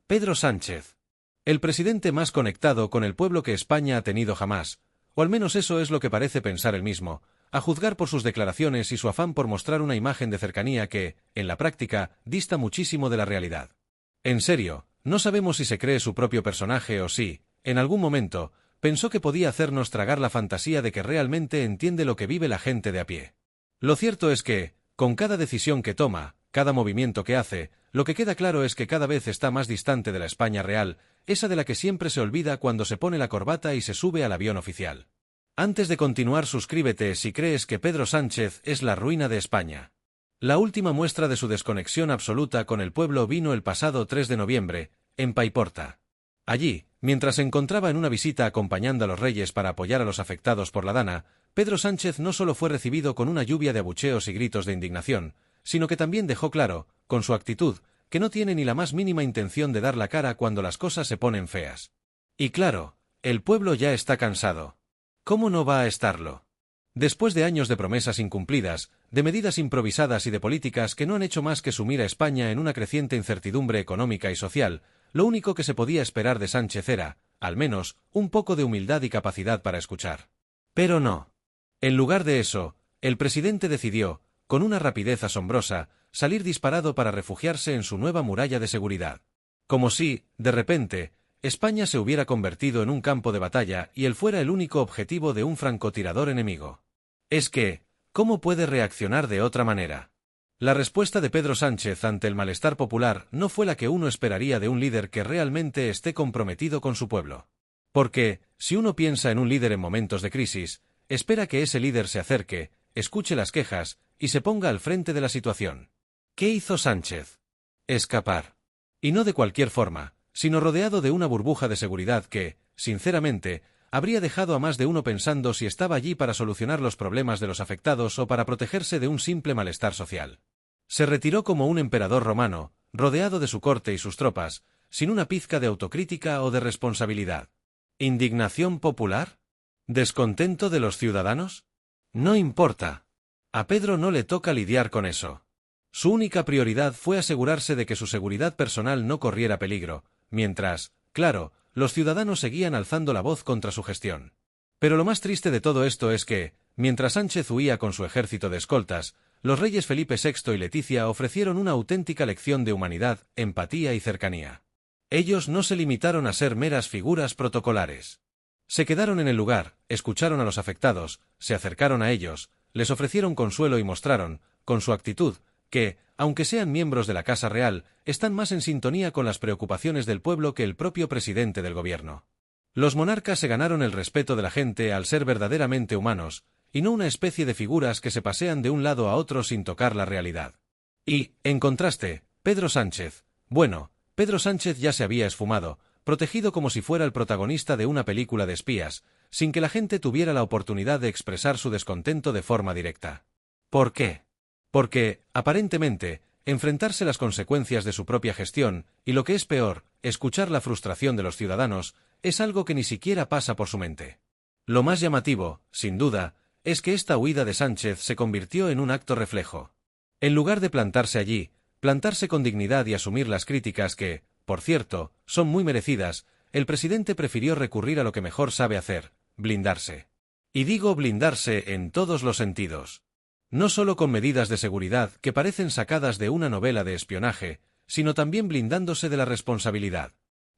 Pedro Sánchez. El presidente más conectado con el pueblo que España ha tenido jamás, o al menos eso es lo que parece pensar él mismo, a juzgar por sus declaraciones y su afán por mostrar una imagen de cercanía que, en la práctica, dista muchísimo de la realidad. En serio, no sabemos si se cree su propio personaje o si, en algún momento, pensó que podía hacernos tragar la fantasía de que realmente entiende lo que vive la gente de a pie. Lo cierto es que, con cada decisión que toma, cada movimiento que hace, lo que queda claro es que cada vez está más distante de la España real, esa de la que siempre se olvida cuando se pone la corbata y se sube al avión oficial. Antes de continuar, suscríbete si crees que Pedro Sánchez es la ruina de España. La última muestra de su desconexión absoluta con el pueblo vino el pasado 3 de noviembre, en Paiporta. Allí, mientras se encontraba en una visita acompañando a los reyes para apoyar a los afectados por la Dana, Pedro Sánchez no solo fue recibido con una lluvia de abucheos y gritos de indignación, sino que también dejó claro, con su actitud, que no tiene ni la más mínima intención de dar la cara cuando las cosas se ponen feas. Y claro, el pueblo ya está cansado. ¿Cómo no va a estarlo? Después de años de promesas incumplidas, de medidas improvisadas y de políticas que no han hecho más que sumir a España en una creciente incertidumbre económica y social, lo único que se podía esperar de Sánchez era, al menos, un poco de humildad y capacidad para escuchar. Pero no. En lugar de eso, el presidente decidió, con una rapidez asombrosa, salir disparado para refugiarse en su nueva muralla de seguridad. Como si, de repente, España se hubiera convertido en un campo de batalla y él fuera el único objetivo de un francotirador enemigo. Es que, ¿cómo puede reaccionar de otra manera? La respuesta de Pedro Sánchez ante el malestar popular no fue la que uno esperaría de un líder que realmente esté comprometido con su pueblo. Porque, si uno piensa en un líder en momentos de crisis, espera que ese líder se acerque, escuche las quejas y se ponga al frente de la situación. ¿Qué hizo Sánchez? Escapar. Y no de cualquier forma, sino rodeado de una burbuja de seguridad que, sinceramente, habría dejado a más de uno pensando si estaba allí para solucionar los problemas de los afectados o para protegerse de un simple malestar social. Se retiró como un emperador romano, rodeado de su corte y sus tropas, sin una pizca de autocrítica o de responsabilidad. ¿Indignación popular? ¿Descontento de los ciudadanos? No importa. A Pedro no le toca lidiar con eso. Su única prioridad fue asegurarse de que su seguridad personal no corriera peligro, mientras, claro, los ciudadanos seguían alzando la voz contra su gestión. Pero lo más triste de todo esto es que, mientras Sánchez huía con su ejército de escoltas, los reyes Felipe VI y Leticia ofrecieron una auténtica lección de humanidad, empatía y cercanía. Ellos no se limitaron a ser meras figuras protocolares. Se quedaron en el lugar, escucharon a los afectados, se acercaron a ellos, les ofrecieron consuelo y mostraron, con su actitud, que, aunque sean miembros de la Casa Real, están más en sintonía con las preocupaciones del pueblo que el propio presidente del gobierno. Los monarcas se ganaron el respeto de la gente al ser verdaderamente humanos, y no una especie de figuras que se pasean de un lado a otro sin tocar la realidad. Y, en contraste, Pedro Sánchez. Bueno, Pedro Sánchez ya se había esfumado, protegido como si fuera el protagonista de una película de espías, sin que la gente tuviera la oportunidad de expresar su descontento de forma directa. ¿Por qué? Porque, aparentemente, enfrentarse las consecuencias de su propia gestión, y lo que es peor, escuchar la frustración de los ciudadanos, es algo que ni siquiera pasa por su mente. Lo más llamativo, sin duda, es que esta huida de Sánchez se convirtió en un acto reflejo. En lugar de plantarse allí, plantarse con dignidad y asumir las críticas que, por cierto, son muy merecidas, el presidente prefirió recurrir a lo que mejor sabe hacer, blindarse. Y digo blindarse en todos los sentidos. No solo con medidas de seguridad que parecen sacadas de una novela de espionaje, sino también blindándose de la responsabilidad.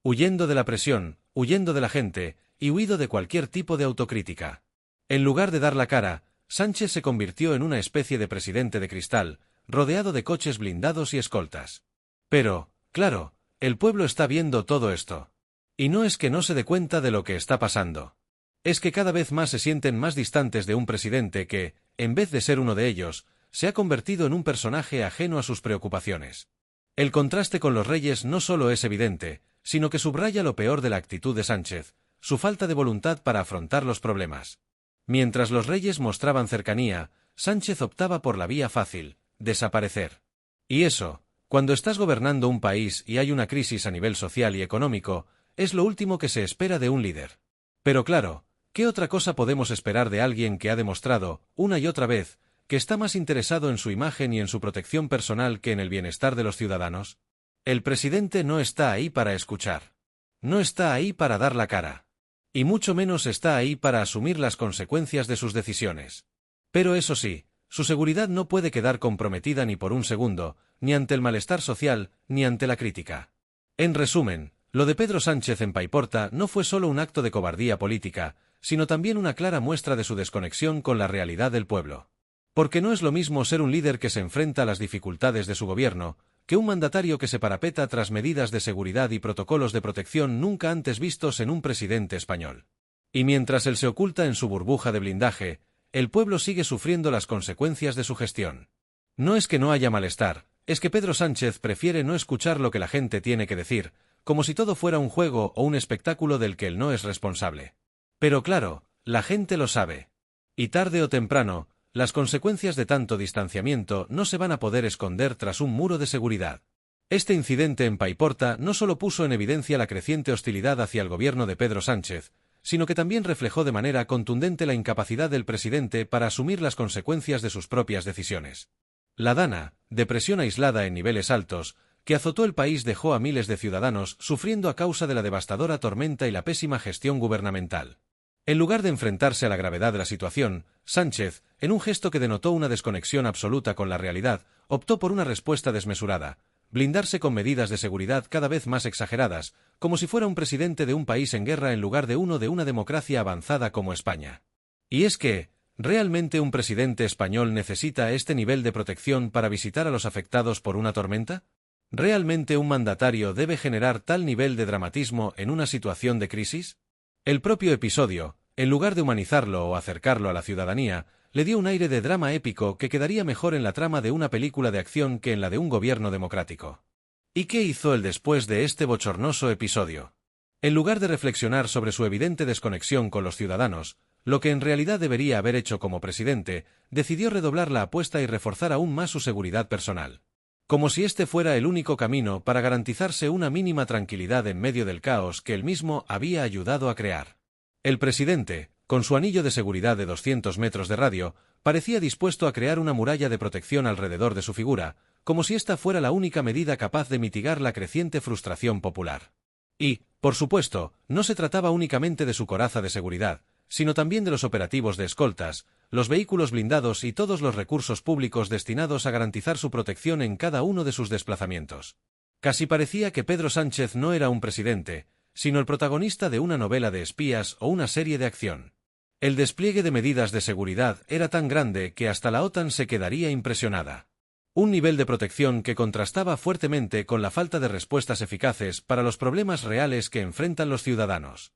Huyendo de la presión, huyendo de la gente, y huido de cualquier tipo de autocrítica. En lugar de dar la cara, Sánchez se convirtió en una especie de presidente de cristal, rodeado de coches blindados y escoltas. Pero, claro, el pueblo está viendo todo esto. Y no es que no se dé cuenta de lo que está pasando. Es que cada vez más se sienten más distantes de un presidente que, en vez de ser uno de ellos, se ha convertido en un personaje ajeno a sus preocupaciones. El contraste con los reyes no solo es evidente, sino que subraya lo peor de la actitud de Sánchez, su falta de voluntad para afrontar los problemas. Mientras los reyes mostraban cercanía, Sánchez optaba por la vía fácil, desaparecer. Y eso, cuando estás gobernando un país y hay una crisis a nivel social y económico, es lo último que se espera de un líder. Pero claro, ¿qué otra cosa podemos esperar de alguien que ha demostrado, una y otra vez, que está más interesado en su imagen y en su protección personal que en el bienestar de los ciudadanos? El presidente no está ahí para escuchar. No está ahí para dar la cara. Y mucho menos está ahí para asumir las consecuencias de sus decisiones. Pero eso sí, su seguridad no puede quedar comprometida ni por un segundo, ni ante el malestar social, ni ante la crítica. En resumen, lo de Pedro Sánchez en Paiporta no fue solo un acto de cobardía política, sino también una clara muestra de su desconexión con la realidad del pueblo. Porque no es lo mismo ser un líder que se enfrenta a las dificultades de su gobierno, que un mandatario que se parapeta tras medidas de seguridad y protocolos de protección nunca antes vistos en un presidente español. Y mientras él se oculta en su burbuja de blindaje, el pueblo sigue sufriendo las consecuencias de su gestión. No es que no haya malestar, es que Pedro Sánchez prefiere no escuchar lo que la gente tiene que decir, como si todo fuera un juego o un espectáculo del que él no es responsable. Pero claro, la gente lo sabe. Y tarde o temprano, las consecuencias de tanto distanciamiento no se van a poder esconder tras un muro de seguridad. Este incidente en Paiporta no solo puso en evidencia la creciente hostilidad hacia el gobierno de Pedro Sánchez, sino que también reflejó de manera contundente la incapacidad del presidente para asumir las consecuencias de sus propias decisiones. La Dana, depresión aislada en niveles altos, que azotó el país, dejó a miles de ciudadanos sufriendo a causa de la devastadora tormenta y la pésima gestión gubernamental. En lugar de enfrentarse a la gravedad de la situación, Sánchez, en un gesto que denotó una desconexión absoluta con la realidad, optó por una respuesta desmesurada, blindarse con medidas de seguridad cada vez más exageradas, como si fuera un presidente de un país en guerra en lugar de uno de una democracia avanzada como España. Y es que, ¿realmente un presidente español necesita este nivel de protección para visitar a los afectados por una tormenta? ¿Realmente un mandatario debe generar tal nivel de dramatismo en una situación de crisis? El propio episodio, en lugar de humanizarlo o acercarlo a la ciudadanía, le dio un aire de drama épico que quedaría mejor en la trama de una película de acción que en la de un gobierno democrático. ¿Y qué hizo él después de este bochornoso episodio? En lugar de reflexionar sobre su evidente desconexión con los ciudadanos, lo que en realidad debería haber hecho como presidente, decidió redoblar la apuesta y reforzar aún más su seguridad personal. Como si este fuera el único camino para garantizarse una mínima tranquilidad en medio del caos que él mismo había ayudado a crear. El presidente, con su anillo de seguridad de 200 metros de radio, parecía dispuesto a crear una muralla de protección alrededor de su figura, como si esta fuera la única medida capaz de mitigar la creciente frustración popular. Y, por supuesto, no se trataba únicamente de su coraza de seguridad, sino también de los operativos de escoltas, los vehículos blindados y todos los recursos públicos destinados a garantizar su protección en cada uno de sus desplazamientos. Casi parecía que Pedro Sánchez no era un presidente, sino el protagonista de una novela de espías o una serie de acción. El despliegue de medidas de seguridad era tan grande que hasta la OTAN se quedaría impresionada. Un nivel de protección que contrastaba fuertemente con la falta de respuestas eficaces para los problemas reales que enfrentan los ciudadanos.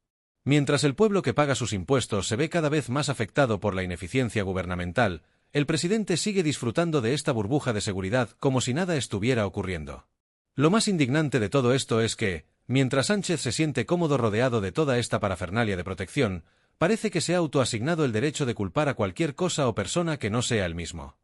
Mientras el pueblo que paga sus impuestos se ve cada vez más afectado por la ineficiencia gubernamental, el presidente sigue disfrutando de esta burbuja de seguridad como si nada estuviera ocurriendo. Lo más indignante de todo esto es que, mientras Sánchez se siente cómodo rodeado de toda esta parafernalia de protección, parece que se ha autoasignado el derecho de culpar a cualquier cosa o persona que no sea él mismo.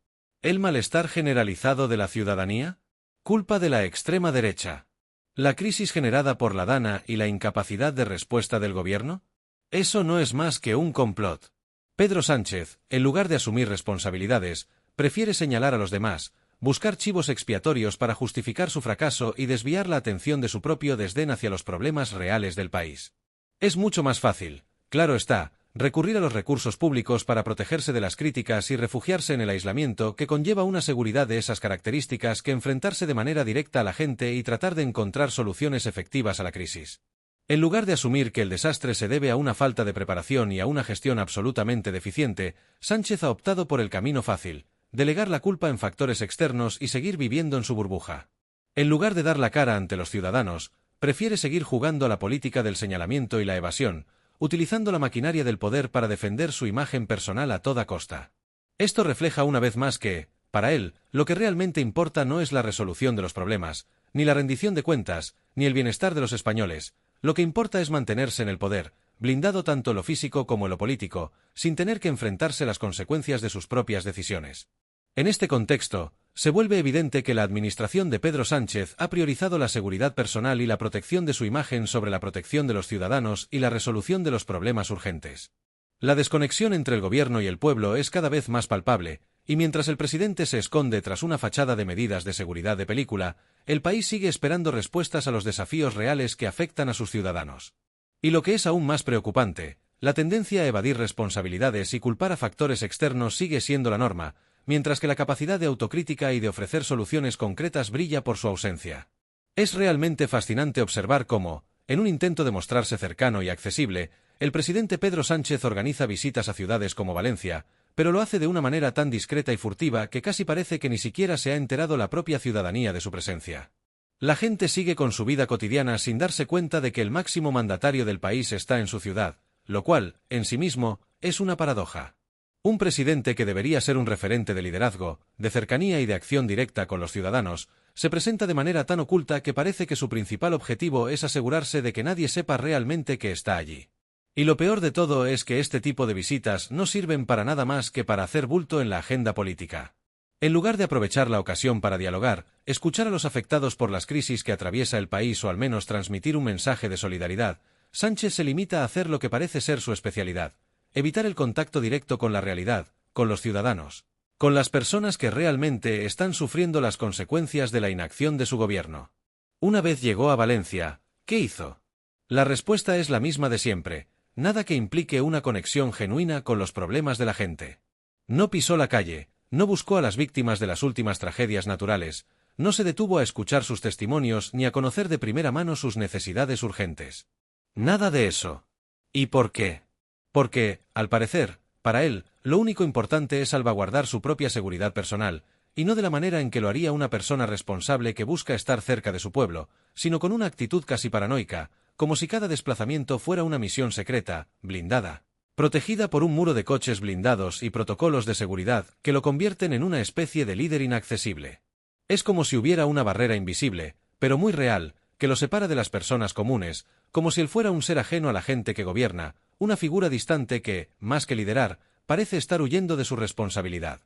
¿El malestar generalizado de la ciudadanía? ¿Culpa de la extrema derecha? ¿La crisis generada por la Dana y la incapacidad de respuesta del gobierno? Eso no es más que un complot. Pedro Sánchez, en lugar de asumir responsabilidades, prefiere señalar a los demás, buscar chivos expiatorios para justificar su fracaso y desviar la atención de su propio desdén hacia los problemas reales del país. Es mucho más fácil, claro está, recurrir a los recursos públicos para protegerse de las críticas y refugiarse en el aislamiento que conlleva una seguridad de esas características que enfrentarse de manera directa a la gente y tratar de encontrar soluciones efectivas a la crisis. En lugar de asumir que el desastre se debe a una falta de preparación y a una gestión absolutamente deficiente, Sánchez ha optado por el camino fácil, delegar la culpa en factores externos y seguir viviendo en su burbuja. En lugar de dar la cara ante los ciudadanos, prefiere seguir jugando a la política del señalamiento y la evasión, utilizando la maquinaria del poder para defender su imagen personal a toda costa. Esto refleja una vez más que, para él, lo que realmente importa no es la resolución de los problemas, ni la rendición de cuentas, ni el bienestar de los españoles. Lo que importa es mantenerse en el poder, blindado tanto lo físico como lo político, sin tener que enfrentarse a las consecuencias de sus propias decisiones. En este contexto, se vuelve evidente que la administración de Pedro Sánchez ha priorizado la seguridad personal y la protección de su imagen sobre la protección de los ciudadanos y la resolución de los problemas urgentes. La desconexión entre el gobierno y el pueblo es cada vez más palpable, y mientras el presidente se esconde tras una fachada de medidas de seguridad de película, el país sigue esperando respuestas a los desafíos reales que afectan a sus ciudadanos. Y lo que es aún más preocupante, la tendencia a evadir responsabilidades y culpar a factores externos sigue siendo la norma, mientras que la capacidad de autocrítica y de ofrecer soluciones concretas brilla por su ausencia. Es realmente fascinante observar cómo, en un intento de mostrarse cercano y accesible, el presidente Pedro Sánchez organiza visitas a ciudades como Valencia, pero lo hace de una manera tan discreta y furtiva que casi parece que ni siquiera se ha enterado la propia ciudadanía de su presencia. La gente sigue con su vida cotidiana sin darse cuenta de que el máximo mandatario del país está en su ciudad, lo cual, en sí mismo, es una paradoja. Un presidente que debería ser un referente de liderazgo, de cercanía y de acción directa con los ciudadanos, se presenta de manera tan oculta que parece que su principal objetivo es asegurarse de que nadie sepa realmente que está allí. Y lo peor de todo es que este tipo de visitas no sirven para nada más que para hacer bulto en la agenda política. En lugar de aprovechar la ocasión para dialogar, escuchar a los afectados por las crisis que atraviesa el país o al menos transmitir un mensaje de solidaridad, Sánchez se limita a hacer lo que parece ser su especialidad: evitar el contacto directo con la realidad, con los ciudadanos, con las personas que realmente están sufriendo las consecuencias de la inacción de su gobierno. Una vez llegó a Valencia, ¿qué hizo? La respuesta es la misma de siempre: nada que implique una conexión genuina con los problemas de la gente. No pisó la calle, no buscó a las víctimas de las últimas tragedias naturales, no se detuvo a escuchar sus testimonios ni a conocer de primera mano sus necesidades urgentes. Nada de eso. ¿Y por qué? Porque, al parecer, para él, lo único importante es salvaguardar su propia seguridad personal, y no de la manera en que lo haría una persona responsable que busca estar cerca de su pueblo, sino con una actitud casi paranoica, como si cada desplazamiento fuera una misión secreta, blindada, protegida por un muro de coches blindados y protocolos de seguridad que lo convierten en una especie de líder inaccesible. Es como si hubiera una barrera invisible, pero muy real, que lo separa de las personas comunes, como si él fuera un ser ajeno a la gente que gobierna, una figura distante que, más que liderar, parece estar huyendo de su responsabilidad.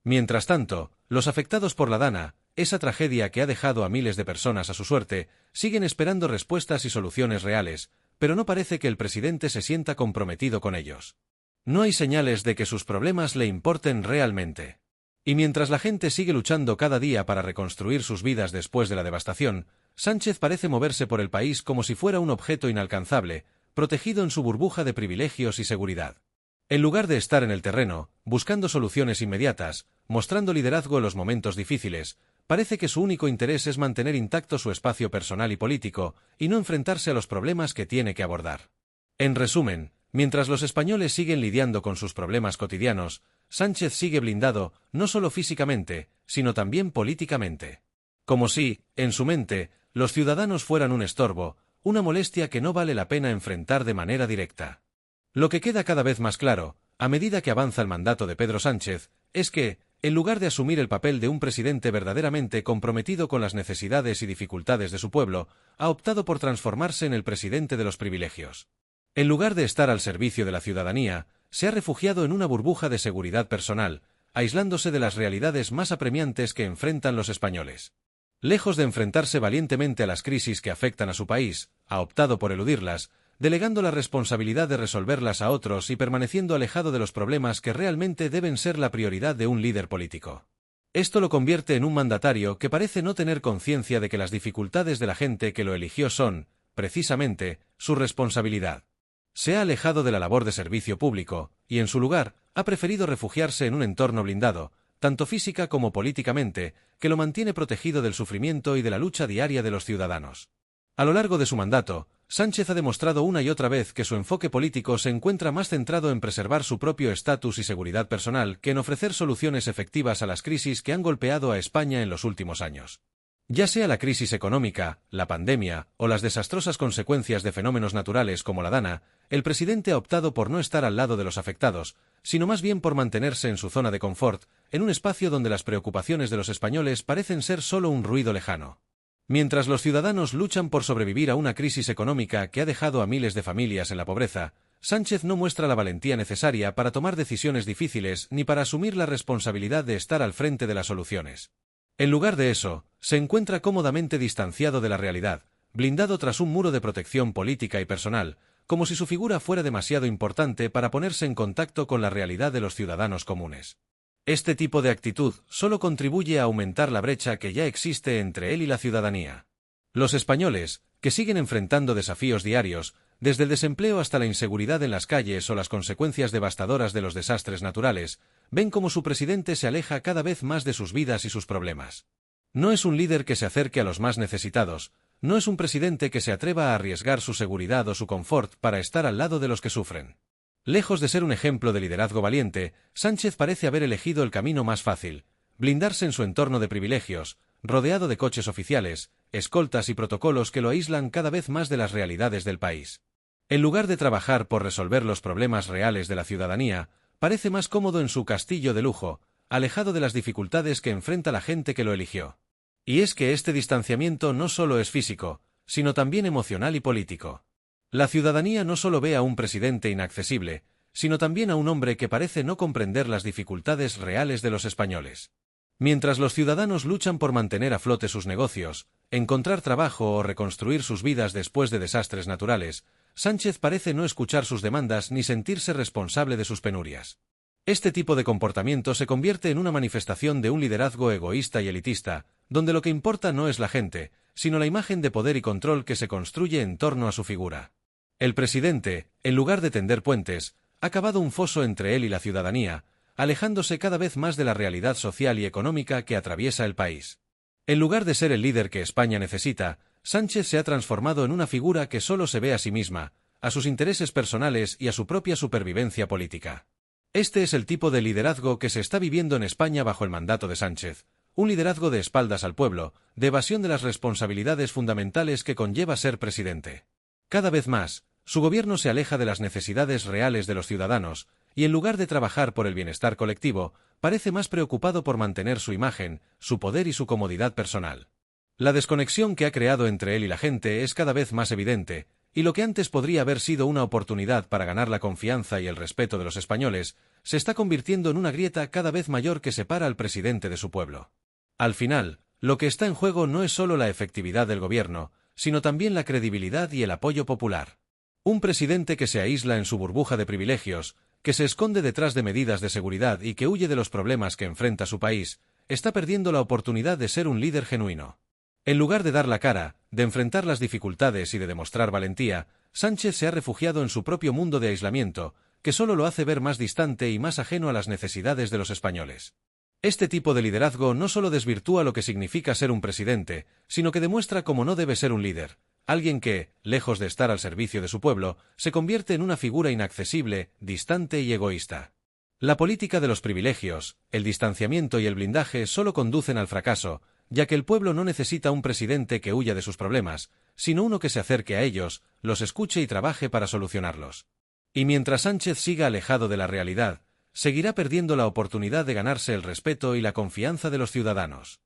Mientras tanto, los afectados por la Dana, esa tragedia que ha dejado a miles de personas a su suerte, siguen esperando respuestas y soluciones reales, pero no parece que el presidente se sienta comprometido con ellos. No hay señales de que sus problemas le importen realmente. Y mientras la gente sigue luchando cada día para reconstruir sus vidas después de la devastación, Sánchez parece moverse por el país como si fuera un objeto inalcanzable, protegido en su burbuja de privilegios y seguridad. En lugar de estar en el terreno, buscando soluciones inmediatas, mostrando liderazgo en los momentos difíciles, parece que su único interés es mantener intacto su espacio personal y político, y no enfrentarse a los problemas que tiene que abordar. En resumen, mientras los españoles siguen lidiando con sus problemas cotidianos, Sánchez sigue blindado, no solo físicamente, sino también políticamente. Como si, en su mente, los ciudadanos fueran un estorbo, una molestia que no vale la pena enfrentar de manera directa. Lo que queda cada vez más claro, a medida que avanza el mandato de Pedro Sánchez, es que, en lugar de asumir el papel de un presidente verdaderamente comprometido con las necesidades y dificultades de su pueblo, ha optado por transformarse en el presidente de los privilegios. En lugar de estar al servicio de la ciudadanía, se ha refugiado en una burbuja de seguridad personal, aislándose de las realidades más apremiantes que enfrentan los españoles. Lejos de enfrentarse valientemente a las crisis que afectan a su país, ha optado por eludirlas, delegando la responsabilidad de resolverlas a otros y permaneciendo alejado de los problemas que realmente deben ser la prioridad de un líder político. Esto lo convierte en un mandatario que parece no tener conciencia de que las dificultades de la gente que lo eligió son, precisamente, su responsabilidad. Se ha alejado de la labor de servicio público, y en su lugar, ha preferido refugiarse en un entorno blindado, tanto física como políticamente, que lo mantiene protegido del sufrimiento y de la lucha diaria de los ciudadanos. A lo largo de su mandato, Sánchez ha demostrado una y otra vez que su enfoque político se encuentra más centrado en preservar su propio estatus y seguridad personal que en ofrecer soluciones efectivas a las crisis que han golpeado a España en los últimos años. Ya sea la crisis económica, la pandemia o las desastrosas consecuencias de fenómenos naturales como la Dana, el presidente ha optado por no estar al lado de los afectados, sino más bien por mantenerse en su zona de confort, en un espacio donde las preocupaciones de los españoles parecen ser solo un ruido lejano. Mientras los ciudadanos luchan por sobrevivir a una crisis económica que ha dejado a miles de familias en la pobreza, Sánchez no muestra la valentía necesaria para tomar decisiones difíciles ni para asumir la responsabilidad de estar al frente de las soluciones. En lugar de eso, se encuentra cómodamente distanciado de la realidad, blindado tras un muro de protección política y personal, como si su figura fuera demasiado importante para ponerse en contacto con la realidad de los ciudadanos comunes. Este tipo de actitud solo contribuye a aumentar la brecha que ya existe entre él y la ciudadanía. Los españoles, que siguen enfrentando desafíos diarios, desde el desempleo hasta la inseguridad en las calles o las consecuencias devastadoras de los desastres naturales, ven cómo su presidente se aleja cada vez más de sus vidas y sus problemas. No es un líder que se acerque a los más necesitados, no es un presidente que se atreva a arriesgar su seguridad o su confort para estar al lado de los que sufren. Lejos de ser un ejemplo de liderazgo valiente, Sánchez parece haber elegido el camino más fácil: blindarse en su entorno de privilegios, rodeado de coches oficiales, escoltas y protocolos que lo aíslan cada vez más de las realidades del país. En lugar de trabajar por resolver los problemas reales de la ciudadanía, parece más cómodo en su castillo de lujo, alejado de las dificultades que enfrenta la gente que lo eligió. Y es que este distanciamiento no solo es físico, sino también emocional y político. La ciudadanía no solo ve a un presidente inaccesible, sino también a un hombre que parece no comprender las dificultades reales de los españoles. Mientras los ciudadanos luchan por mantener a flote sus negocios, encontrar trabajo o reconstruir sus vidas después de desastres naturales, Sánchez parece no escuchar sus demandas ni sentirse responsable de sus penurias. Este tipo de comportamiento se convierte en una manifestación de un liderazgo egoísta y elitista, donde lo que importa no es la gente, sino la imagen de poder y control que se construye en torno a su figura. El presidente, en lugar de tender puentes, ha cavado un foso entre él y la ciudadanía, alejándose cada vez más de la realidad social y económica que atraviesa el país. En lugar de ser el líder que España necesita, Sánchez se ha transformado en una figura que solo se ve a sí misma, a sus intereses personales y a su propia supervivencia política. Este es el tipo de liderazgo que se está viviendo en España bajo el mandato de Sánchez, un liderazgo de espaldas al pueblo, de evasión de las responsabilidades fundamentales que conlleva ser presidente. Cada vez más, su gobierno se aleja de las necesidades reales de los ciudadanos, y en lugar de trabajar por el bienestar colectivo, parece más preocupado por mantener su imagen, su poder y su comodidad personal. La desconexión que ha creado entre él y la gente es cada vez más evidente, y lo que antes podría haber sido una oportunidad para ganar la confianza y el respeto de los españoles, se está convirtiendo en una grieta cada vez mayor que separa al presidente de su pueblo. Al final, lo que está en juego no es solo la efectividad del gobierno, sino también la credibilidad y el apoyo popular. Un presidente que se aísla en su burbuja de privilegios, que se esconde detrás de medidas de seguridad y que huye de los problemas que enfrenta su país, está perdiendo la oportunidad de ser un líder genuino. En lugar de dar la cara, de enfrentar las dificultades y de demostrar valentía, Sánchez se ha refugiado en su propio mundo de aislamiento, que solo lo hace ver más distante y más ajeno a las necesidades de los españoles. Este tipo de liderazgo no solo desvirtúa lo que significa ser un presidente, sino que demuestra cómo no debe ser un líder, alguien que, lejos de estar al servicio de su pueblo, se convierte en una figura inaccesible, distante y egoísta. La política de los privilegios, el distanciamiento y el blindaje solo conducen al fracaso, ya que el pueblo no necesita un presidente que huya de sus problemas, sino uno que se acerque a ellos, los escuche y trabaje para solucionarlos. Y mientras Sánchez siga alejado de la realidad, seguirá perdiendo la oportunidad de ganarse el respeto y la confianza de los ciudadanos.